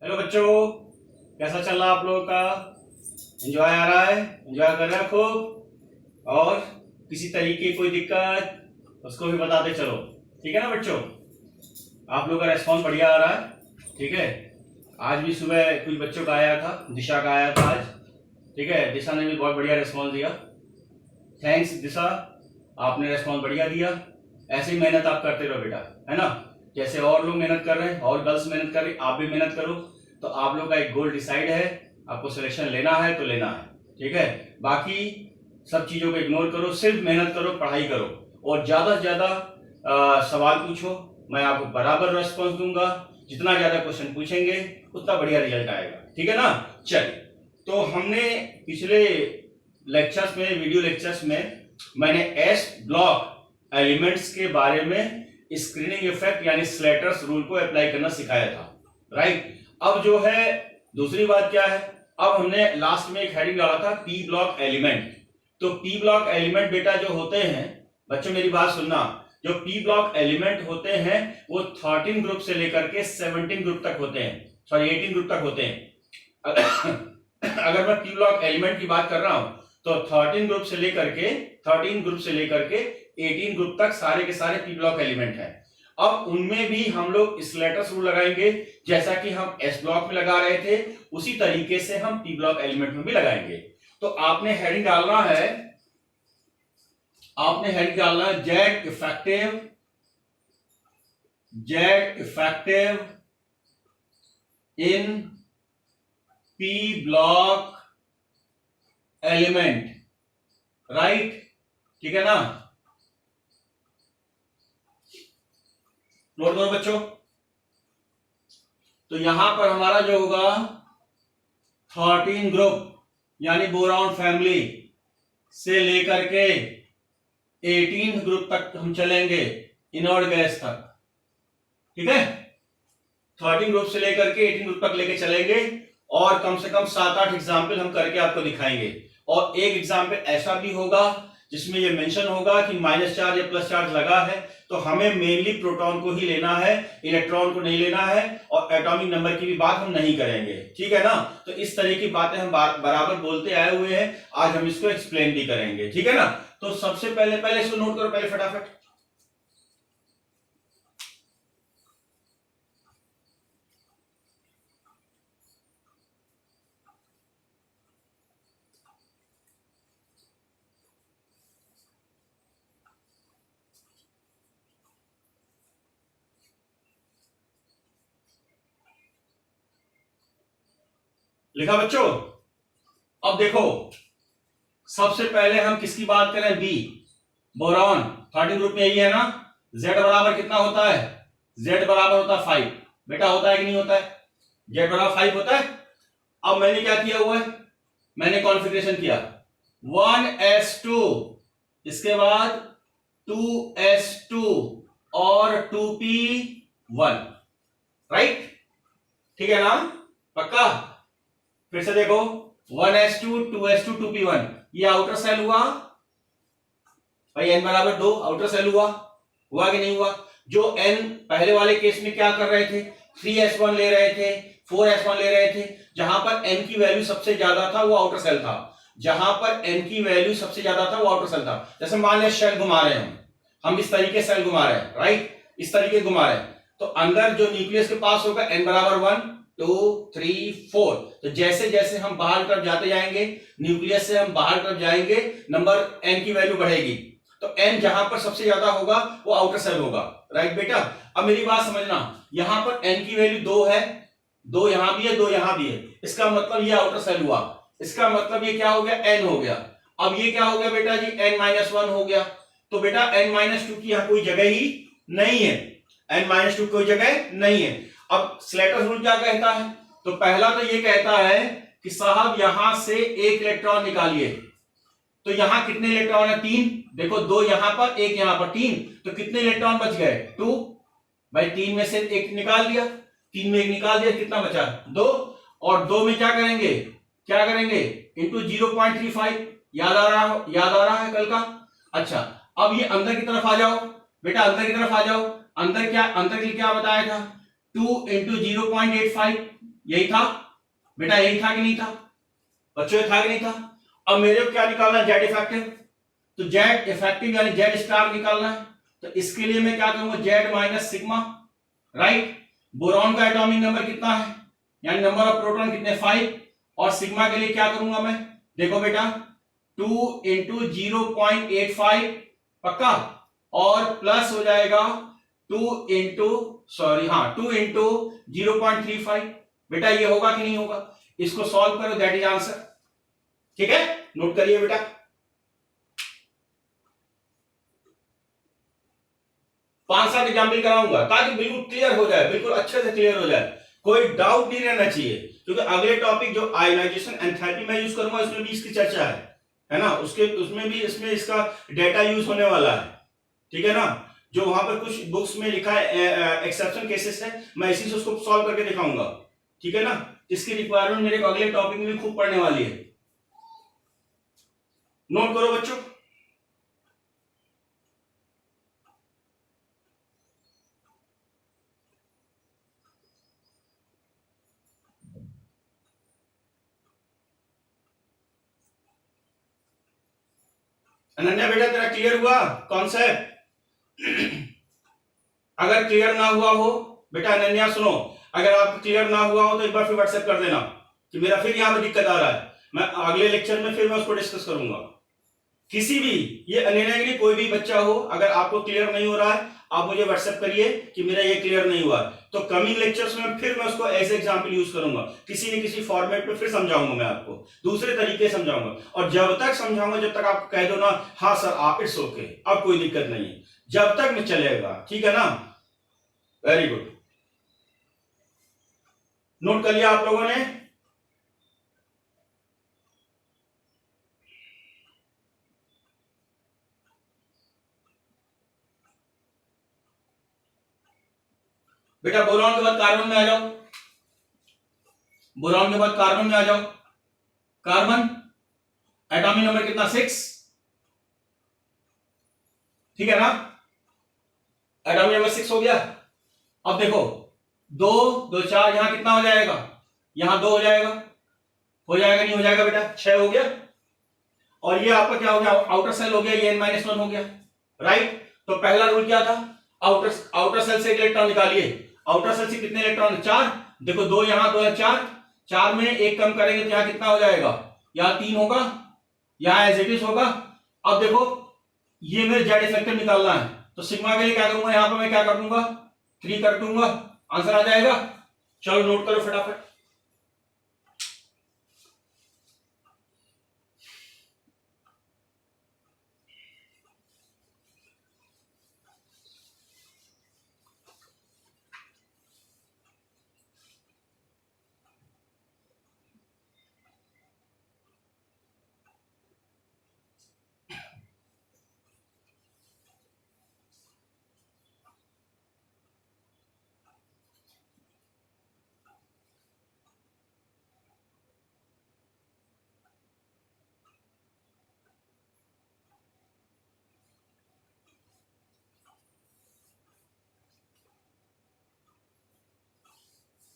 Hello बच्चों, कैसा चल रहा है आप लोगों का? एंजॉय आ रहा है? एंजॉय कर रहे हैं खूब? और किसी तरीके कोई दिक्कत उसको भी बताते चलो, ठीक है ना बच्चों? आप लोगों का रेस्पॉन्स बढ़िया आ रहा है, ठीक है। आज भी सुबह कुछ बच्चों का आया था, दिशा का आया था आज, ठीक है। दिशा ने भी बहुत बढ़िया रेस्पॉन्स दिया। थैंक्स दिशा, आपने रेस्पॉन्स बढ़िया दिया। ऐसे ही मेहनत आप करते रहो बेटा, है ना। जैसे और लोग मेहनत कर रहे हैं और गर्ल्स मेहनत कर रही, आप भी मेहनत करो। तो आप लोग का एक गोल डिसाइड है, आपको सिलेक्शन लेना है तो लेना है, ठीक है। बाकी सब चीजों को इग्नोर करो, सिर्फ मेहनत करो, पढ़ाई करो और ज्यादा से ज्यादा सवाल पूछो। मैं आपको बराबर रेस्पॉन्स दूंगा। जितना ज्यादा क्वेश्चन पूछेंगे उतना बढ़िया रिजल्ट आएगा, ठीक है ना। चलिए, तो हमने पिछले लेक्चर्स में, वीडियो लेक्चर्स में मैंने एस ब्लॉक एलिमेंट्स के बारे में स्क्रीनिंग इफेक्ट यानी स्लेटर्स रूल को अप्लाई करना सिखाया था, राइट। अब जो है दूसरी बात क्या है, अब हमने लास्ट में एक हेडिंग डाला था पी ब्लॉक एलिमेंट। तो पी ब्लॉक एलिमेंट बेटा जो होते हैं, बच्चों मेरी बात सुनना, जो पी ब्लॉक एलिमेंट होते हैं वो 13 ग्रुप से लेकर के 17 ग्रुप तक होते हैं, सॉरी 18 ग्रुप तक होते हैं। अगर मैं पी ब्लॉक एलिमेंट की बात कर रहा हूं तो 13 ग्रुप से लेकर के 18 ग्रुप तक सारे के सारे पी ब्लॉक एलिमेंट हैं। अब उनमें भी हम लोग स्लेटर्स रूल लगाएंगे, जैसा कि हम एस ब्लॉक में लगा रहे थे उसी तरीके से हम पी ब्लॉक एलिमेंट में भी लगाएंगे। तो आपने हेडिंग डालना है, Z effective in P block element, right, ठीक है ना। नोट करो बच्चों। तो यहां पर हमारा जो होगा 13 ग्रुप यानी बोरॉन फैमिली से लेकर के 18 ग्रुप तक हम चलेंगे, इनर्ट गैस तक, ठीक है। 13 ग्रुप से लेकर के 18 ग्रुप तक लेके चलेंगे और कम से कम 7-8 एग्जाम्पल हम करके आपको दिखाएंगे। और एक एग्जाम्पल ऐसा भी होगा जिसमें ये मेंशन होगा कि माइनस चार्ज या प्लस चार्ज लगा है, तो हमें मेनली प्रोटॉन को ही लेना है, इलेक्ट्रॉन को नहीं लेना है, और एटॉमिक नंबर की भी बात हम नहीं करेंगे, ठीक है ना। तो इस तरह की बातें हम बराबर बोलते आए हुए हैं, आज हम इसको एक्सप्लेन भी करेंगे, ठीक है ना। तो सबसे पहले इसको नोट करो पहले फटाफट। लिखा बच्चों? अब देखो, सबसे पहले हम किसकी बात करें, बी बोरॉन 13 ग्रुप में यही है ना। Z बराबर कितना होता है? Z बराबर होता है 5, बेटा होता है कि नहीं होता है? Z बराबर 5 होता है। अब मैंने क्या किया हुआ है, मैंने कॉन्फ़िगरेशन किया 1s2, इसके बाद 2s2 और 2p1, राइट, ठीक है ना, पक्का। फिर से देखो 1s2 2s2 2p1, ये आउटर सेल हुआ भाई, n बराबर 2 आउटर सेल हुआ कि नहीं हुआ? जो n पहले वाले केस में क्या कर रहे थे, 3s1 ले रहे थे, 4s1 ले रहे थे, जहां पर n की वैल्यू सबसे ज्यादा था वो आउटर सेल था, जैसे मान लिया शेल घुमा रहे हैं हम इस तरीके सेल घुमा रहे हैं, राइट, इस तरीके घुमा रहे हैं, तो अंदर जो न्यूक्लियस के पास होगा n बराबर 1 2 3 4, तो जैसे जैसे हम बाहर तरफ जाते जाएंगे, न्यूक्लियस से हम बाहर तरफ जाएंगे, नंबर n की वैल्यू बढ़ेगी, तो n जहां पर सबसे ज्यादा होगा वो आउटर सेल होगा, राइट बेटा। अब मेरी बात समझना, यहां पर n की वैल्यू 2 है, 2 यहां भी है, 2 यहां भी है, इसका मतलब ये आउटर सेल हुआ, इसका मतलब ये क्या हो गया, n हो गया। अब ये क्या हो गया बेटा जी, n-1 हो गया, तो बेटा n-2 की यहां कोई जगह ही नहीं है, n-2 कोई जगह नहीं है। अब स्लेटर्स रूल क्या कहता है, तो पहला तो ये कहता है कि साहब यहां से एक इलेक्ट्रॉन निकालिए, तो यहां कितने इलेक्ट्रॉन है, 3, देखो 2 यहां पर, 1 यहां पर, 3, तो कितने इलेक्ट्रॉन बच गए, 2 भाई, 3 में से एक निकाल दिया, 3 में एक निकाल दिया, कितना बचा, 2, और 2 में क्या करेंगे इंटू 0.35, याद आ रहा है कल का। अच्छा, अब ये अंदर की तरफ आ जाओ बेटा, अंदर की तरफ आ जाओ, अंदर के लिए क्या बताया था, 2 इंटू 0.85, यही था बेटा, यही था कि नहीं था बच्चों, ये था कि नहीं था। अब मेरे को क्या निकालना है, जेड इफेक्टिव, तो जेड इफेक्टिव यानी जेड स्टार निकालना है। तो इसके लिए मैं क्या करूंगा, Z minus sigma, right. Boron का एटॉमिक नंबर कितना है, यानी नंबर ऑफ प्रोटॉन कितने, 5। और सिग्मा के लिए क्या करूंगा मैं, देखो बेटा 2 इंटू 0.85 पक्का, और प्लस हो जाएगा 2 इंटू 0.35। बेटा ये होगा कि नहीं होगा, इसको सॉल्व करो, दैट इज आंसर। ठीक है, नोट करिए बेटा। 5-7 एग्जाम्पल कराऊंगा ताकि बिल्कुल क्लियर हो जाए, बिल्कुल अच्छे से क्लियर हो जाए, कोई डाउट नहीं रहना चाहिए। क्योंकि अगले टॉपिक जो आयोनाइजेशन एंथैल्पी में यूज करूंगा उसमें भी इसकी चर्चा है ना, उसमें भी इसमें इसका डेटा यूज होने वाला है। ठीक है ना, जो वहां पर कुछ बुक्स में लिखा है एक्सेप्शन केसेस है, मैं इसी से उसको सॉल्व करके दिखाऊंगा। ठीक है ना, इसकी रिक्वायरमेंट मेरे अगले टॉपिक में भी खूब पढ़ने वाली है। नोट करो बच्चों। अनन्या बेटा तेरा क्लियर हुआ कॉन्सेप्ट? अगर क्लियर ना हुआ हो बेटा, अनन्या सुनो, अगर आपको क्लियर ना हुआ हो तो एक बार फिर व्हाट्सएप कर देना कि मेरा फिर यहां पर दिक्कत आ रहा है। मैं अगले लेक्चर में फिर मैं उसको डिस्कस करूंगा। किसी भी, ये अनन्या के लिए कोई भी बच्चा हो, अगर आपको क्लियर नहीं हो रहा है आप मुझे व्हाट्सएप करिए कि मेरा ये क्लियर नहीं हुआ, तो कमिंग लेक्चर्स में फिर मैं उसको एज एग्जाम्पल यूज करूंगा, किसी न किसी फॉर्मेट में फिर समझाऊंगा, मैं आपको दूसरे तरीके समझाऊंगा। और जब तक समझाऊंगा जब तक आप कह दो ना हाँ सर आप इट्स ओके, अब कोई दिक्कत नहीं है, जब तक मैं चलेगा। ठीक है ना, वेरी गुड। नोट कर लिया आप लोगों ने? बेटा बोरॉन के बाद कार्बन में आ जाओ, बोरॉन के बाद कार्बन में आ जाओ। कार्बन एटॉमिक नंबर कितना, 6। ठीक है ना, एटॉमिक नंबर 6 हो गया। अब देखो 2 2 4, यहां कितना हो जाएगा, यहां 2 हो जाएगा, नहीं हो जाएगा बेटा, 6 हो गया। और ये आपका क्या हो गया, आउटर सेल हो गया, ये n-1 हो गया, राइट। तो पहला रूल क्या था, आउटर सेल से एक इलेक्ट्रॉन निकालिए। आउटर सेल से कितने इलेक्ट्रॉन, 4। देखो 2 यहां 2 है, 4 में एक कम करेंगे तो यहां कितना हो जाएगा, यहां 3 होगा, यहां एज इट इज होगा। अब देखो ये मेरे जेड इफेक्टिव निकालना है, तो सिग्मा के लिए क्या करूंगा, यहां पर मैं क्या कर दूंगा, 3 कर दूंगा, आंसर आ जाएगा। चलो नोट करो फटाफट।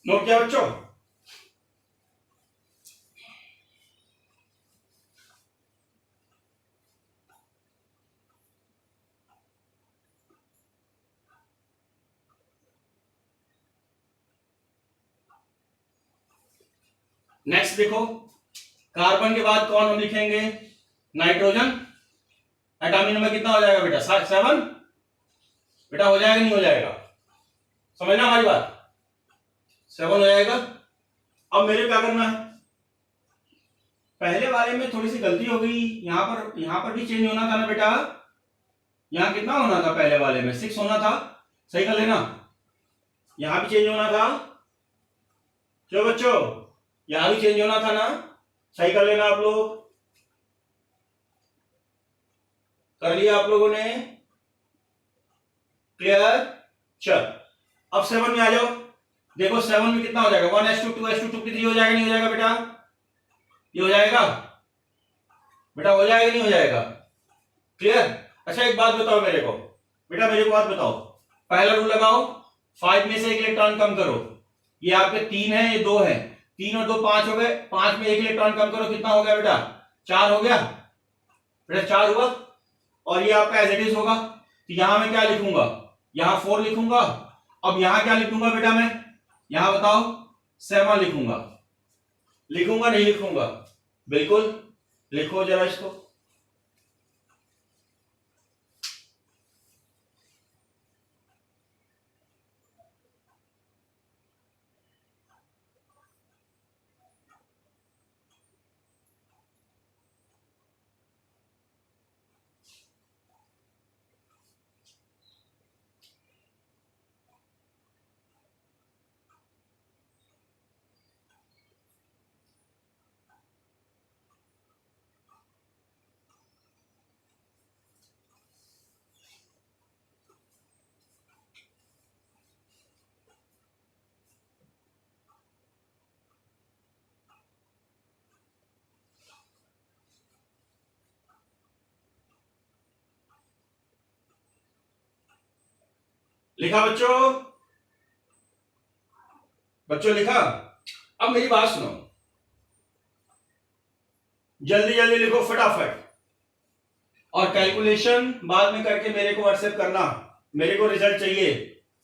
नोट किया बच्चों? नेक्स्ट देखो, कार्बन के बाद कौन हम लिखेंगे, नाइट्रोजन। एटॉमिक नंबर कितना हो जाएगा बेटा, 7। बेटा हो जाएगा नहीं हो जाएगा, समझना हमारी बात, 7 हो जाएगा। अब मेरे क्या करना है, पहले वाले में थोड़ी सी गलती हो गई, यहां पर भी चेंज होना था ना बेटा, यहां कितना होना था, पहले वाले में 6 होना था, सही कर लेना। यहां भी चेंज होना था, चलो बच्चों यहां भी चेंज होना था ना, सही कर लेना आप लोग। कर लिया आप लोगों ने, क्लियर। चल अब 7 में आ जाओ, देखो 7 में कितना हो जाएगा, 1s2 2s2 2p3 हो जाएगा नहीं हो जाएगा बेटा, ये हो जाएगा बेटा, हो जाएगा नहीं हो जाएगा, क्लियर। अच्छा एक बात बताओ मेरे को, बेटा मेरे को बात बताओ, पहला रूल लगाओ, 5 में से एक इलेक्ट्रॉन कम करो, ये आपके 3 है, ये 2 है, 3 और 2 5 हो गए, 5 में 1 इलेक्ट्रॉन कम करो, कितना हो गया बेटा? 4 हो गया बेटा, 4 हुआ। और ये आपका एज इट इज होगा, तो यहां मैं क्या लिखूंगा? यहां 4 लिखूंगा। अब यहां क्या लिखूंगा बेटा मैं? यहां बताओ 7 लिखूंगा। लिखूंगा नहीं लिखूंगा? बिल्कुल लिखो जरा इसको। लिखा बच्चों? बच्चों लिखा? अब मेरी बात सुनो, जल्दी जल्दी लिखो फटाफट, और कैलकुलेशन बाद में करके मेरे को व्हाट्सएप करना। मेरे को रिजल्ट चाहिए,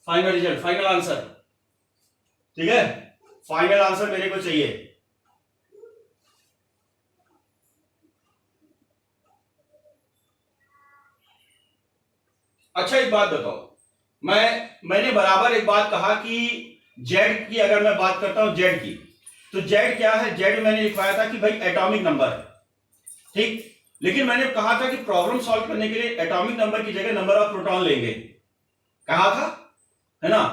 फाइनल रिजल्ट, फाइनल आंसर, ठीक है? फाइनल आंसर मेरे को चाहिए। अच्छा एक बात बताओ, मैंने बराबर एक बात कहा कि जेड की अगर मैं बात करता हूं जेड की, तो जेड क्या है? जेड मैंने लिखवाया था कि भाई एटॉमिक नंबर, ठीक? लेकिन मैंने कहा था कि प्रॉब्लम सॉल्व करने के लिए एटॉमिक नंबर की जगह नंबर ऑफ प्रोटॉन लेंगे, कहा था, है ना?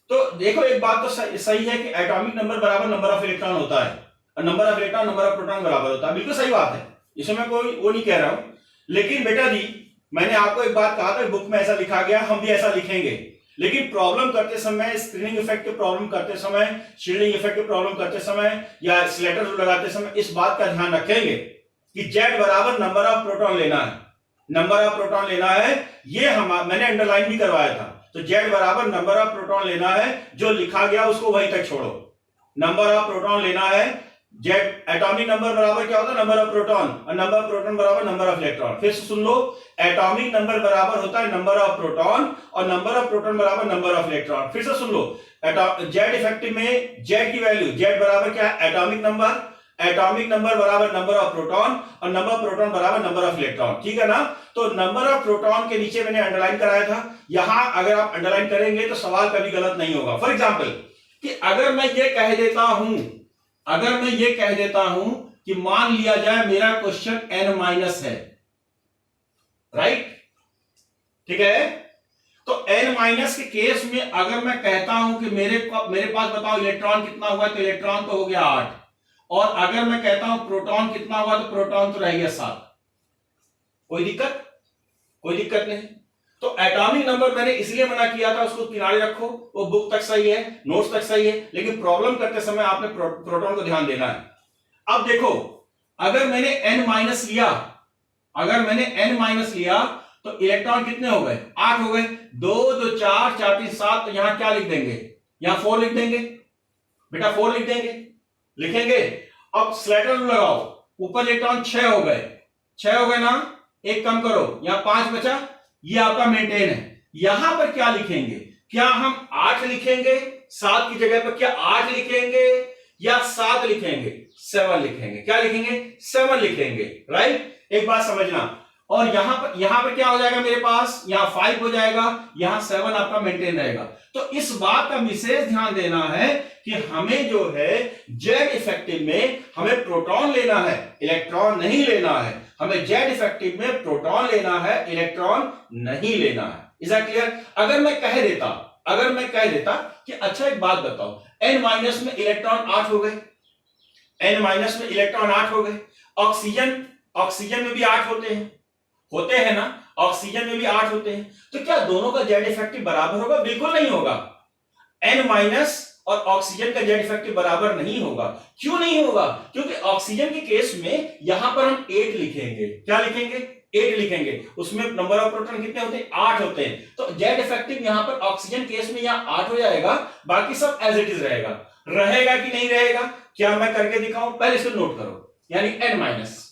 तो देखो एक बात तो सही है कि एटॉमिक नंबर बराबर नंबर ऑफ इलेक्ट्रॉन होता है, और number of electron number of proton बराबर होता है, बिल्कुल सही बात है, इसमें मैं कोई वो नहीं कह रहा हूं। लेकिन बेटा जी मैंने आपको एक बात कहा था, बुक में ऐसा लिखा गया, हम भी ऐसा लिखेंगे, लेकिन प्रॉब्लम करते समय, स्क्रीनिंग इफेक्ट के प्रॉब्लम करते समय, शील्डिंग इफेक्ट के प्रॉब्लम करते समय, या स्लेटर रूल लगाते समय इस बात का ध्यान रखेंगे कि जेड बराबर नंबर ऑफ प्रोटॉन लेना है, नंबर ऑफ प्रोटॉन लेना है। ये मैंने अंडरलाइन भी करवाया था, तो जेड बराबर नंबर ऑफ प्रोटॉन लेना है, जो लिखा गया उसको वहीं तक छोड़ो, नंबर ऑफ प्रोटॉन लेना है। जेड एटॉमिक नंबर बराबर क्या होता है? नंबर ऑफ प्रोटॉन, और नंबर ऑफ प्रोटॉन बराबर नंबर ऑफ इलेक्ट्रॉन। फिर से सुन लो, एटॉमिक नंबर बराबर होता है नंबर ऑफ प्रोटॉन, और नंबर ऑफ प्रोटॉन बराबर नंबर ऑफ इलेक्ट्रॉन। फिर से सुन लो, जेड इफेक्टिव में जेड की वैल्यू, जेड बराबर क्या है? एटॉमिक नंबर, एटॉमिक नंबर बराबर नंबर ऑफ प्रोटॉन, और नंबर ऑफ प्रोटॉन बराबर नंबर ऑफ इलेक्ट्रॉन, ठीक है ना? तो नंबर ऑफ प्रोटॉन के नीचे मैंने अंडरलाइन कराया था, यहां अगर आप अंडरलाइन करेंगे तो सवाल कभी गलत नहीं होगा। फॉर एग्जाम्पल कि अगर मैं ये कह देता हूं, अगर मैं ये कह देता हूं कि मान लिया जाए मेरा क्वेश्चन n माइनस है, राइट, ठीक है? तो n माइनस के केस में अगर मैं कहता हूं कि मेरे पास बताओ इलेक्ट्रॉन कितना हुआ, तो इलेक्ट्रॉन तो हो गया 8, और अगर मैं कहता हूं प्रोटॉन कितना हुआ, तो प्रोटॉन तो रह गया 7। कोई दिक्कत? कोई दिक्कत नहीं। तो एटॉमिक नंबर मैंने इसलिए मना किया था, उसको किनारे रखो, वो बुक तक सही है, नोट्स तक सही है, लेकिन प्रॉब्लम करते समय आपने प्रोटॉन को ध्यान देना है। अब देखो, अगर मैंने n माइनस लिया, अगर मैंने n माइनस लिया, तो इलेक्ट्रॉन कितने हो गए? 8 हो गए। 2 2 4 4 3 7, तो यहां क्या लिख देंगे? यहां 4 लिख देंगे बेटा, 4 लिख देंगे, लिखेंगे। अब स्लेटर लगाओ, ऊपर इलेक्ट्रॉन 6 हो गए, 6 हो गए ना, एक कम करो, यहां 5 बचा, ये आपका मेंटेन है। यहां पर क्या लिखेंगे? क्या हम 8 लिखेंगे 7 की जगह पर? क्या 8 लिखेंगे या 7 लिखेंगे? 7 लिखेंगे। क्या लिखेंगे? 7 लिखेंगे, राइट? एक बात समझना, और यहां पर क्या हो जाएगा मेरे पास? यहां 5 हो जाएगा, यहां 7 आपका मेंटेन रहेगा। तो इस बात का विशेष ध्यान देना है कि हमें जो है जेड इफेक्टिव में हमें प्रोटॉन लेना है, इलेक्ट्रॉन नहीं लेना है। हमें जेड इफेक्टिव में प्रोटॉन लेना है, इलेक्ट्रॉन नहीं लेना है। Is that clear? अगर मैं कह देता कि अच्छा एक बात बताओ, n माइनस में इलेक्ट्रॉन 8 हो गए, n माइनस में इलेक्ट्रॉन 8 हो गए, ऑक्सीजन में भी 8 होते हैं ना, ऑक्सीजन में भी 8 होते हैं, तो क्या दोनों का जेड इफेक्टिव बराबर होगा? बिल्कुल नहीं होगा। n माइनस और ऑक्सीजन का जेड इफेक्टिव बराबर नहीं होगा। क्यों नहीं होगा? क्योंकि ऑक्सीजन के केस में यहां पर हम 8 लिखेंगे। क्या लिखेंगे? 8 लिखेंगे। उसमें नंबर ऑफ प्रोटॉन कितने होते हैं? 8 होते हैं। तो जेड इफेक्टिव यहां पर ऑक्सीजन केस में यहां 8 हो जाएगा, बाकी सब एज इट इज रहेगा, रहेगा कि नहीं रहेगा, क्या मैं करके दिखाऊं? पहले इसको नोट करो, यानी n माइनस,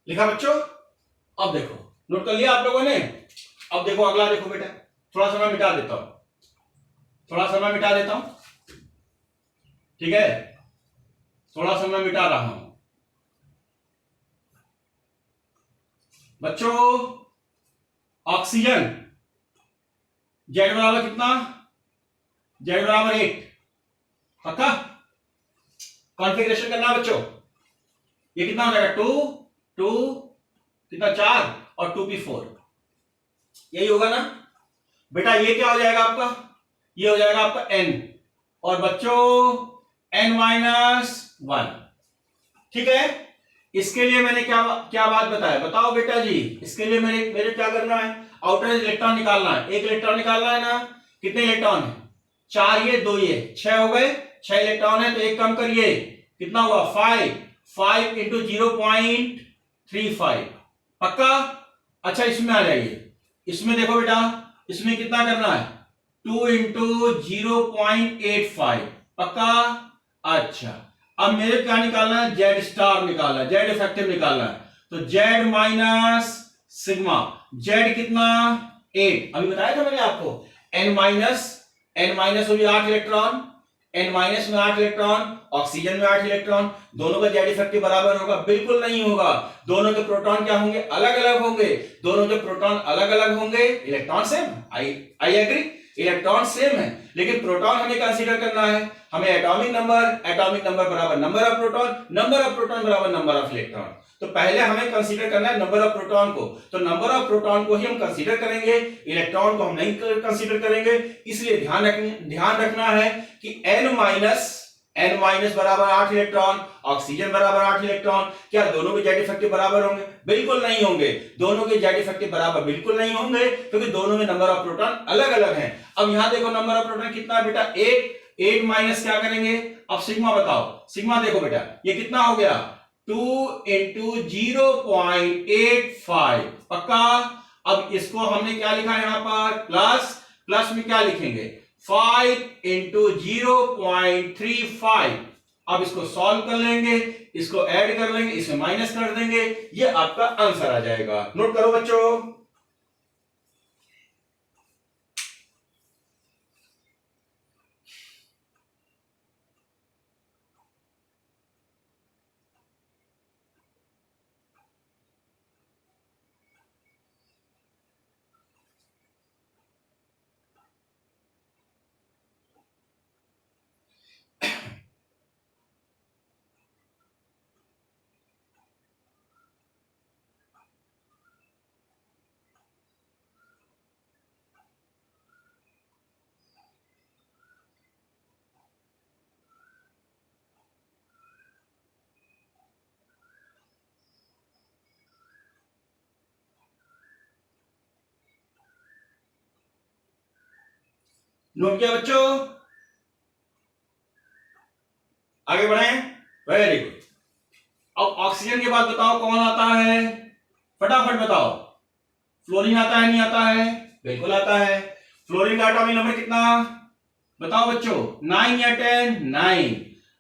लिखा बच्चों? अब देखो, नोट कर लिया आप लोगों ने? अब देखो अगला, देखो बेटा, थोड़ा सा मैं मिटा देता हूं, थोड़ा सा मैं मिटा देता हूं, ठीक है, थोड़ा सा मैं मिटा रहा हूं बच्चों। ऑक्सीजन जेड बराबर कितना? जेड बराबर 8, पक्का? कॉन्फ़िगरेशन करना है बच्चों। ये कितना हो जाएगा? 2 कितना, 4 और 2p4, यही होगा ना बेटा? ये क्या हो जाएगा आपका? ये हो जाएगा आपका n, और बच्चों n-1, ठीक है। इसके लिए मैंने क्या क्या बात बताया, बताओ बेटा जी? इसके लिए मेरे क्या करना है? आउटर इलेक्ट्रॉन निकालना है, एक इलेक्ट्रॉन निकालना है ना। कितने इलेक्ट्रॉन है? 4 ये 2 ये 6 हो गए, 6 इलेक्ट्रॉन है, तो एक कम करिए, कितना हुआ? 5 इंटू 0.35, पक्का? अच्छा इसमें आ जाइए, इसमें देखो बेटा, इसमें कितना करना है? 2 इंटू 0.85, पक्का? अच्छा, अब मेरे क्या निकालना है? जेड स्टार निकालना है, जेड इफेक्टिव निकालना है, तो जेड माइनस सिग्मा, जेड कितना? 8, अभी बताया था मैंने आपको। एन माइनस होगी 8 इलेक्ट्रॉन, एन माइनस में 8 इलेक्ट्रॉन, ऑक्सीजन में 8 इलेक्ट्रॉन, दोनों का जेड इफेक्टिव बराबर होगा? बिल्कुल नहीं होगा, दोनों के प्रोटॉन क्या होंगे? अलग अलग होंगे। दोनों के प्रोटॉन अलग अलग होंगे, electron same, I agree, electron same है, लेकिन प्रोटॉन हमें कंसीडर करना है। हमें एटॉमिक नंबर बराबर नंबर ऑफ प्रोटॉन बराबर नंबर ऑफ इलेक्ट्रॉन। तो पहले हमें कंसीडर करना है नंबर ऑफ प्रोटॉन को, तो नंबर ऑफ प्रोटॉन को ही हम कंसीडर करेंगे, इलेक्ट्रॉन को हम नहीं कंसीडर करेंगे। इसलिए ध्यान रखना है कि n माइनस बराबर 8 इलेक्ट्रॉन, ऑक्सीजन बराबर 8 इलेक्ट्रॉन, क्या दोनों के जेड इफेक्टिव बराबर होंगे? बिल्कुल नहीं होंगे, दोनों के जेड इफेक्टिव बराबर बिल्कुल नहीं होंगे, क्योंकि दोनों में नंबर ऑफ प्रोटॉन अलग अलग हैं। अब यहां देखो नंबर ऑफ प्रोटॉन कितना है बेटा? 8 माइनस क्या करेंगे? अब सिग्मा बताओ, सिग्मा देखो बेटा, ये कितना हो गया? 2 इंटू 0.85, पक्का? अब इसको हमने क्या लिखा है यहां पर? प्लस में क्या लिखेंगे? 5 इंटू 0.35। अब इसको सॉल्व कर लेंगे, इसको ऐड कर लेंगे, इसमें माइनस कर देंगे, ये आपका आंसर आ जाएगा। नोट करो बच्चों। नोट किया बच्चों? आगे बढ़े, वेरी गुड। अब ऑक्सीजन के बाद बताओ कौन आता है? फटाफट बताओ। फ्लोरीन आता है नहीं आता है? बिल्कुल आता है। फ्लोरीन का एटॉमिक नंबर कितना बताओ बच्चों, 9 या 10? 9।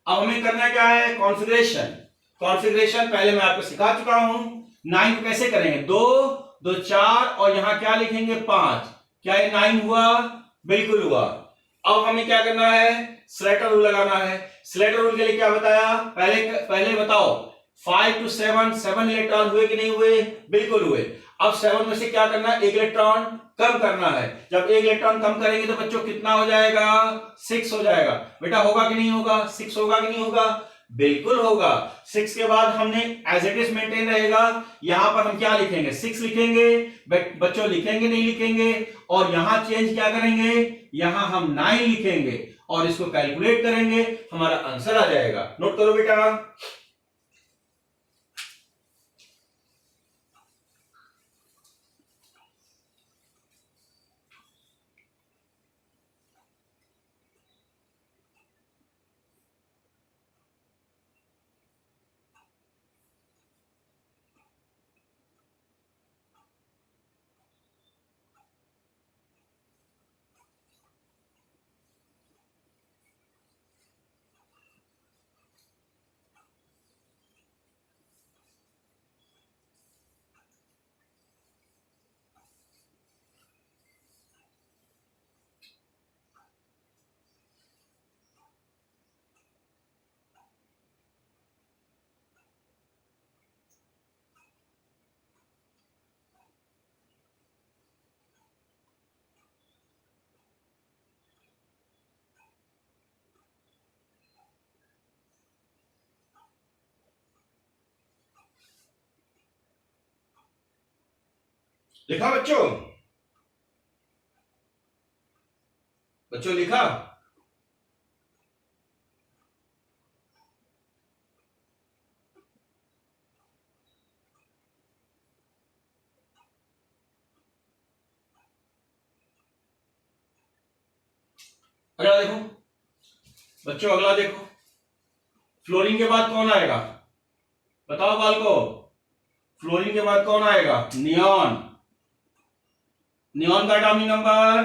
अब हमें करना क्या है, कॉन्फ़िगरेशन। कॉन्फ़िगरेशन पहले मैं आपको सिखा चुका हूं। 9 को कैसे करेंगे, 2 2 4 और यहां क्या लिखेंगे 5। क्या ये 9 हुआ? बिल्कुल हुआ। अब हमें क्या करना है, स्लेटर रूल लगाना है। स्लेटर रूल के लिए क्या बताया, पहले बताओ 5 to 7, 7 इलेक्ट्रॉन हुए कि नहीं हुए? बिल्कुल हुए। अब 7 में से क्या करना है, एक इलेक्ट्रॉन कम करना है। जब एक इलेक्ट्रॉन कम करेंगे तो बच्चों कितना हो जाएगा, 6 हो जाएगा। बेटा होगा कि नहीं होगा, 6 होगा कि नहीं होगा? बिल्कुल होगा। 6 के बाद हमने एज इट इज मेंटेन रहेगा। यहां पर हम क्या लिखेंगे, 6 लिखेंगे। बच्चों लिखेंगे नहीं लिखेंगे? और यहां चेंज क्या करेंगे, यहां हम 9 लिखेंगे और इसको कैलकुलेट करेंगे, हमारा आंसर आ जाएगा। नोट करो बेटा। लिखा बच्चों, बच्चों लिखा? अगला देखो बच्चों, अगला देखो, फ्लोरीन के बाद कौन आएगा बताओ बालको? फ्लोरीन के बाद कौन आएगा, नियॉन। नियॉन का एटॉमिक नंबर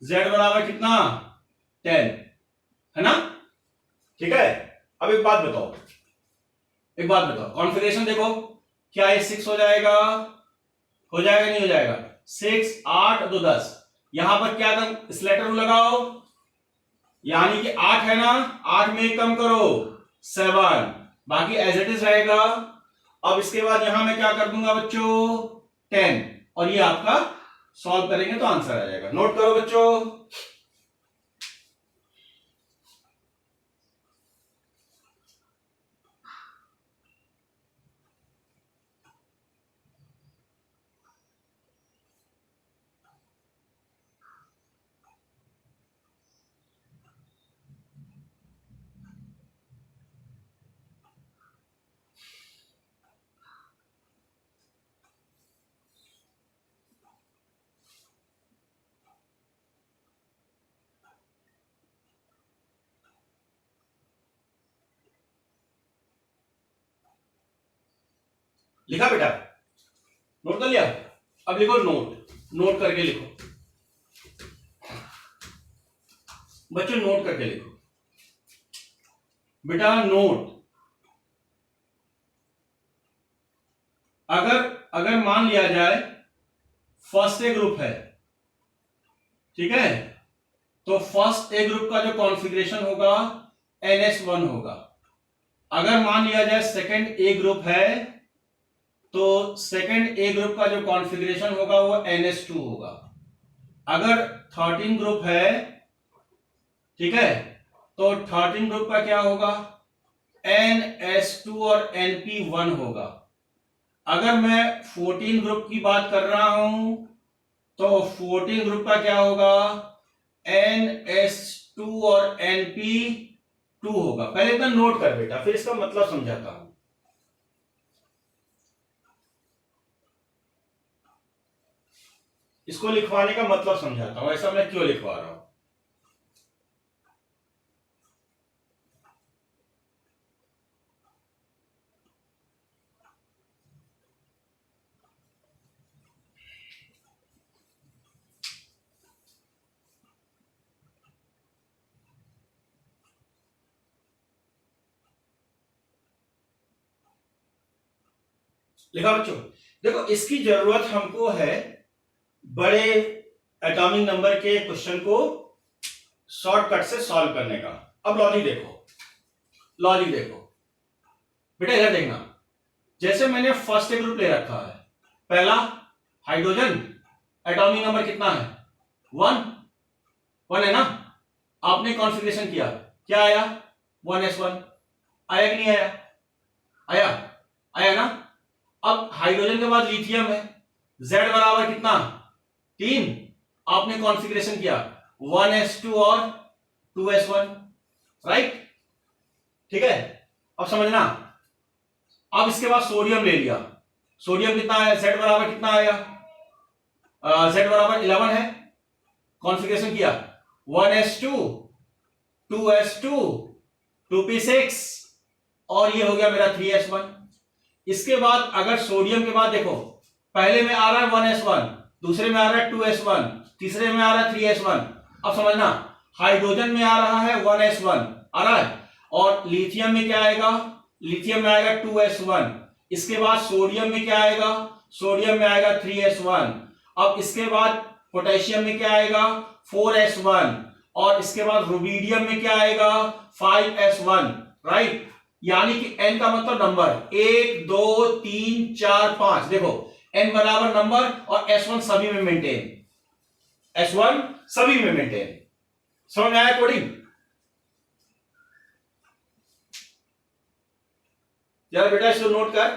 Z बराबर कितना, 10, है ना? ठीक है। अब एक बात बताओ, एक बात बताओ, कॉन्फ़िगरेशन देखो, क्या ये 6 हो जाएगा? हो जाएगा नहीं हो जाएगा? 6 8 2 10। यहां पर क्या कर, स्लेटर लगाओ, यानी कि 8 है ना, 8 में एक कम करो 7, बाकी एज इट इज रहेगा। अब इसके बाद यहां मैं क्या कर दूंगा बच्चों, 10, और ये आपका सॉल्व करेंगे तो आंसर आ जाएगा। नोट करो बच्चों। लिखा बेटा, नोट कर लिया? अब लिखो नोट, नोट करके लिखो बच्चों, नोट करके लिखो बेटा। नोट, अगर अगर मान लिया जाए फर्स्ट ए ग्रुप है, ठीक है, तो फर्स्ट ए ग्रुप का जो कॉन्फ़िगरेशन होगा NH1 होगा। अगर मान लिया जाए सेकंड ए ग्रुप है, तो सेकंड ए ग्रुप का जो कॉन्फ़िगरेशन होगा वो NH2 होगा। अगर 13 ग्रुप है, ठीक है, तो 13 ग्रुप का क्या होगा, NH2 और NP1 होगा। अगर मैं 14 ग्रुप की बात कर रहा हूं, तो 14 ग्रुप का क्या होगा, NH2 और NP2 होगा। पहले इतना नोट कर बेटा, फिर इसका मतलब समझाता हूं। इसको लिखवाने का मतलब समझाता हूं, ऐसा मैं क्यों लिखवा रहा हूं। लिखा बच्चों? देखो इसकी जरूरत हमको है बड़े एटॉमिक नंबर के क्वेश्चन को शॉर्टकट से सॉल्व करने का। अब लॉजिक देखो, लॉजिक देखो बेटा, इधर देखना। जैसे मैंने फर्स्ट ग्रुप ले रखा है, पहला हाइड्रोजन, एटॉमिक नंबर कितना है? 1 है ना। आपने कॉन्फ़िगरेशन किया, क्या आया? 1s1 आया कि नहीं आया? आया, आया ना। अब हाइड्रोजन के बाद लिथियम है, Z बराबर कितना? 3। आपने कॉन्फ़िगरेशन किया 1s2 और 2s1, राइट? ठीक है, अब समझना। अब इसके बाद सोडियम ले लिया, सोडियम कितना है? Z बराबर कितना आया? Z बराबर 11 है, कॉन्फ़िगरेशन किया 1s2 2s2 2p6 और ये हो गया मेरा 3s1। इसके बाद अगर सोडियम के बाद देखो, पहले में आ रहा है 1s1, दूसरे में आ रहा है 2s1, तीसरे में आ रहा है 3s1। अब समझना, हाइड्रोजन में आ रहा है 1s1 आ रहा है, और लिथियम में क्या आएगा? लिथियम में आएगा 2s1। इसके बाद सोडियम में क्या आएगा? सोडियम में आएगा 3s1। अब इसके बाद पोटेशियम में क्या आएगा? 4s1। और इसके बाद रुबीडियम में क्या आएगा? 5s1, right? यानी कि n का मतलब नंबर 1 2 3 4 5। देखो n बराबर नंबर और s1 सभी में मेंटेन, s1 सभी में मेंटेन। समझ में आया कोडिंग? यार बेटा इसको नोट कर,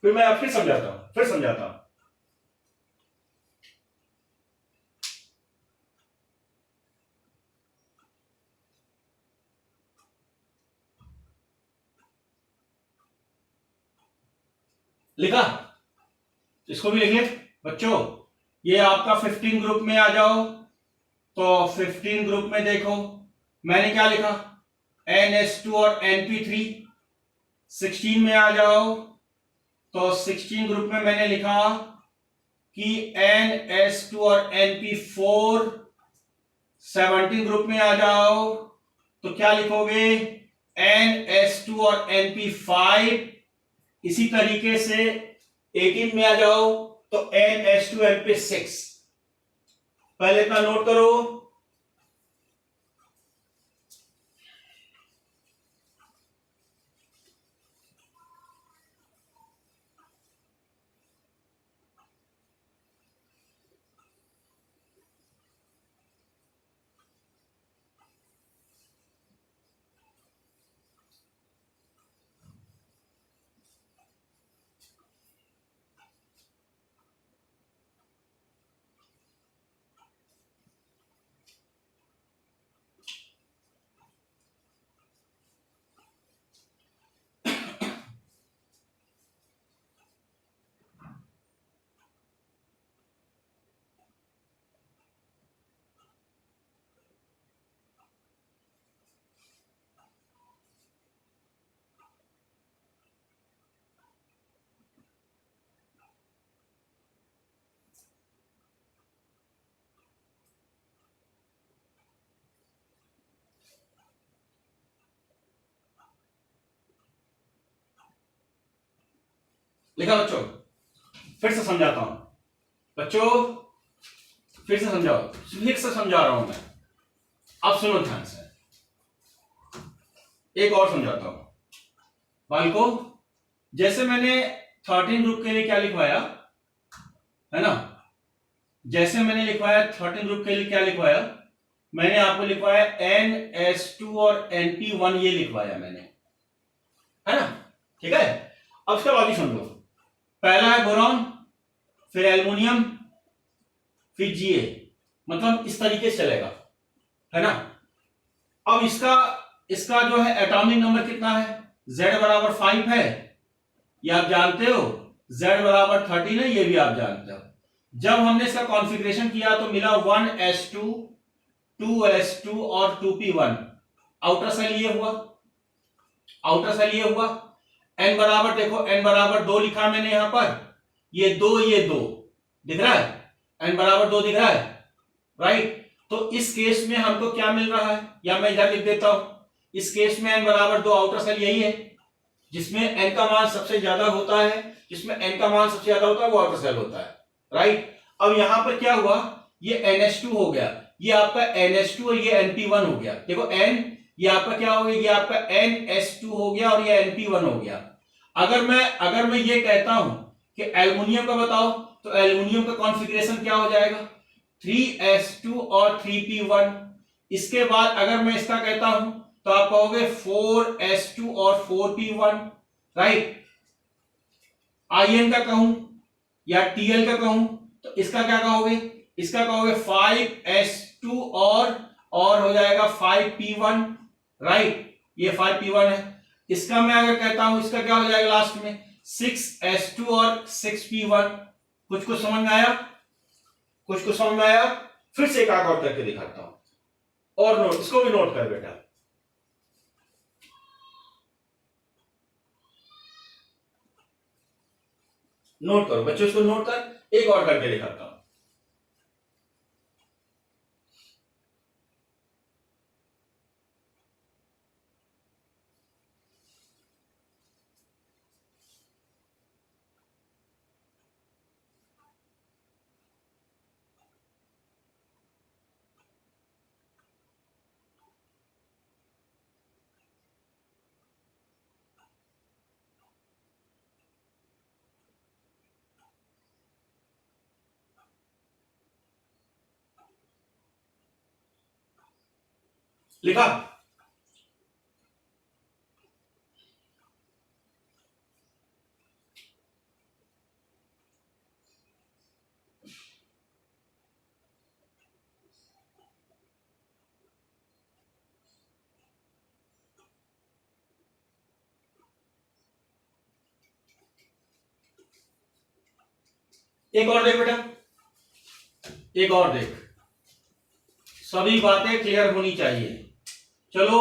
फिर मैं फिर समझाता हूं। लिखा? इसको भी लिखिए बच्चों। ये आपका 15 ग्रुप में आ जाओ, तो 15 ग्रुप में देखो मैंने क्या लिखा? NS2 और NP3। 16 में आ जाओ, तो 16 ग्रुप में मैंने लिखा कि NS2 और NP4। 17 ग्रुप में आ जाओ, तो क्या लिखोगे? NS2 और NP5। इसी तरीके से 18 में आ जाओ, तो NS2 NP6। पहले इतना नोट करो। लिखा बच्चों? फिर से समझाता हूं बच्चों, फिर से समझाओ, फिर से समझा रहा हूं मैं। अब सुनो ध्यान से, एक और समझाता हूं बालको। जैसे मैंने 13 ग्रुप के लिए क्या लिखवाया है ना, जैसे मैंने लिखवाया 13 ग्रुप के लिए क्या लिखवाया, मैंने आपको लिखवाया NS2 और NP1, ये लिखवाया मैंने, है ना? ठीक है। अब इसका लॉजिक समझो। पहला है बोरॉन, फिर एल्युमिनियम, फिर Ga, मतलब इस तरीके से चलेगा, है ना? अब इसका जो है एटॉमिक नंबर कितना है? Z बराबर 5 है, ये आप जानते हो। Z बराबर 13 है, ये भी आप जानते हो। जब हमने इसका कॉन्फ़िगरेशन किया तो मिला 1s2 2s2 और 2p1। आउटर सेल ये हुआ, आउटर सेल ये हुआ। n बराबर देखो, n बराबर 2 लिखा मैंने यहां पर, ये 2 दिख रहा है, n बराबर 2 दिख रहा है, राइट? तो इस केस में हमको क्या मिल रहा है, या मैं इधर लिख देता हूं, इस केस में n बराबर 2 आउटर सेल यही है, जिसमें n का मान सबसे ज्यादा होता है, जिसमें n का मान सबसे ज्यादा होता है वो आउटर सेल होता है, राइट। अब यहां पर क्या हुआ, ये NH2 हो गया, ये आपका NH2 और ये NP1 हो गया। देखो n, ये आपका क्या हो गया, ये आपका NH2 हो गया और ये NP1 हो गया। अगर मैं ये कहता हूं कि एल्युमिनियम का बताओ, तो एल्युमिनियम का कॉन्फ़िगरेशन क्या हो जाएगा, 3s2 और 3p1। इसके बाद अगर मैं इसका कहता हूं तो आप कहोगे 4s2 और 4p1, राइट। आईएन का कहूं या टीएल का कहूं तो इसका क्या कहोगे, इसका कहोगे 5s2 और हो जाएगा 5p1, राइट। ये 5p1 है। इसका मैं अगर कहता हूं, इसका क्या हो जाएगा लास्ट में 6s2 और 6p1। कुछ को समझ में आया, कुछ को समझ में आया। फिर से एक और करके दिखाता हूं, और नोट, इसको भी नोट कर बेटा, नोट करो बच्चों, इसको नोट कर, एक और करके दिखाता हूं। लिखा, एक और देख बेटा, एक और देख, सभी बातें क्लियर होनी चाहिए। चलो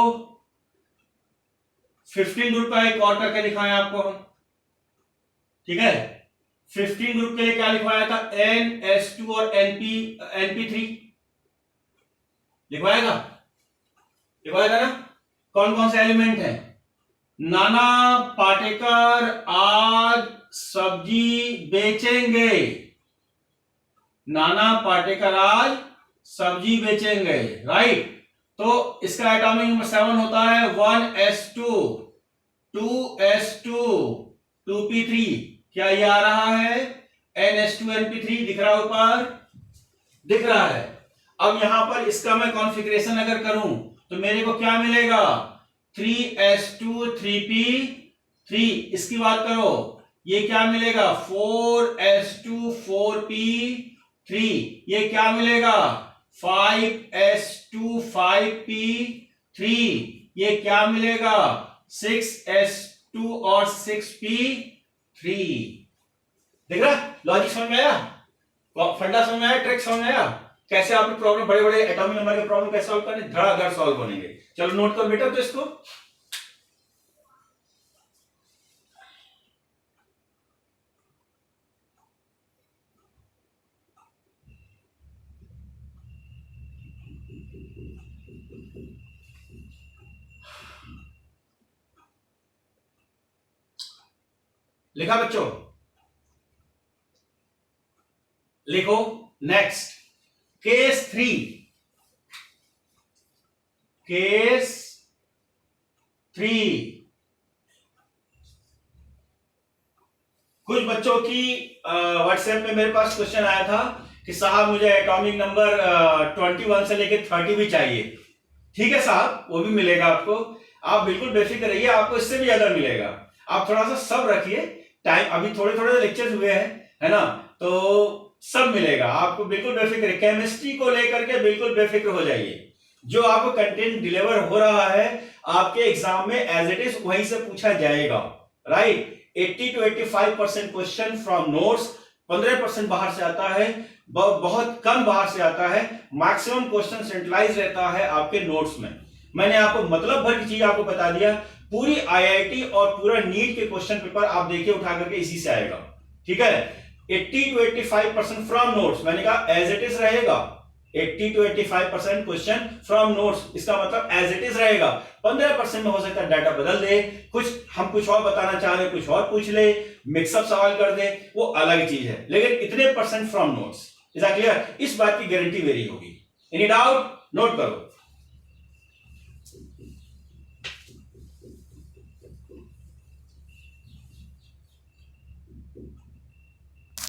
15 ग्रुप का एक और करके दिखाएं आपको हम, ठीक है। 15 ग्रुप के लिए क्या लिखवाया था, NS2 और NP3 लिखवाएगा, लिखवाएगा ना। कौन कौन से एलिमेंट हैं, नाना पाटेकर आज सब्जी बेचेंगे, नाना पाटेकर आज सब्जी बेचेंगे, राइट। तो इसका एटॉमिक नंबर 7 होता है 1s2 2s2 2p3। क्या ये आ रहा है, NH2 NP3 दिख रहा है ऊपर, दिख रहा है। अब यहां पर इसका मैं कॉन्फ़िगरेशन अगर करूं तो मेरे को क्या मिलेगा, 3s2 3p3। इसकी बात करो, ये क्या मिलेगा 4s2 4p3। ये क्या मिलेगा 5s2 5p3। ये क्या मिलेगा 6s2 और 6p3। देख रहा, लॉजिक समझ में आया, फंडा समझ में आया, ट्रिक समझ में आया, कैसे आपने प्रॉब्लम, बड़े बड़े एटॉमिक नंबर के प्रॉब्लम कैसे सॉल्व करने, धड़ाधड़ सॉल्व बनेंगे। चलो नोट कर बेटा, तो इसको लिखा बच्चों, लिखो। Next case 3, case 3। कुछ बच्चों की व्हाट्सएप में मेरे पास क्वेश्चन आया था कि साहब मुझे एटॉमिक नंबर 21 से लेकर 30 भी चाहिए। ठीक है साहब, वो भी मिलेगा आपको, आप बिल्कुल बेफिक्र रहिए, आपको इससे भी ज्यादा मिलेगा। आप थोड़ा सा सब रखिए, टाइम अभी थोड़े थोड़े लेक्चर्स हुए हैं, है ना, तो सब मिलेगा आपको, बिल्कुल बेफिक्र। केमिस्ट्री को लेकर के बिल्कुल बेफिक्र हो जाइए, जो आपको कंटेंट डिलीवर हो रहा है आपके एग्जाम में एज इट इज वहीं से पूछा जाएगा, right. 80 to 85% question from notes, 15% बाहर से आता है, बहुत कम बाहर से आता है, मैक्सिमम क्वेश्चन सेंट्रलाइज रहता है आपके नोट्स में। मैंने आपको मतलब भर की चीज आपको बता दिया, पूरी आईआईटी और पूरा नीट के क्वेश्चन पेपर आप देखिए उठा करके इसी से आएगा, ठीक है। 80 to 85% फ्रॉम नोट्स, मैंने कहा एज इट इज रहेगा, 80 to 85% क्वेश्चन फ्रॉम नोट्स, इसका मतलब एज इट इज रहेगा। 15% में हो सकता है डाटा बदल दे, हम कुछ और बताना चाह रहे, कुछ और पूछ ले, मिक्सअप सवाल कर दे, वो अलग चीज है, लेकिन इतने % from notes. Is that clear? इस बात की गारंटी मेरी होगी। Any doubt? नोट करो।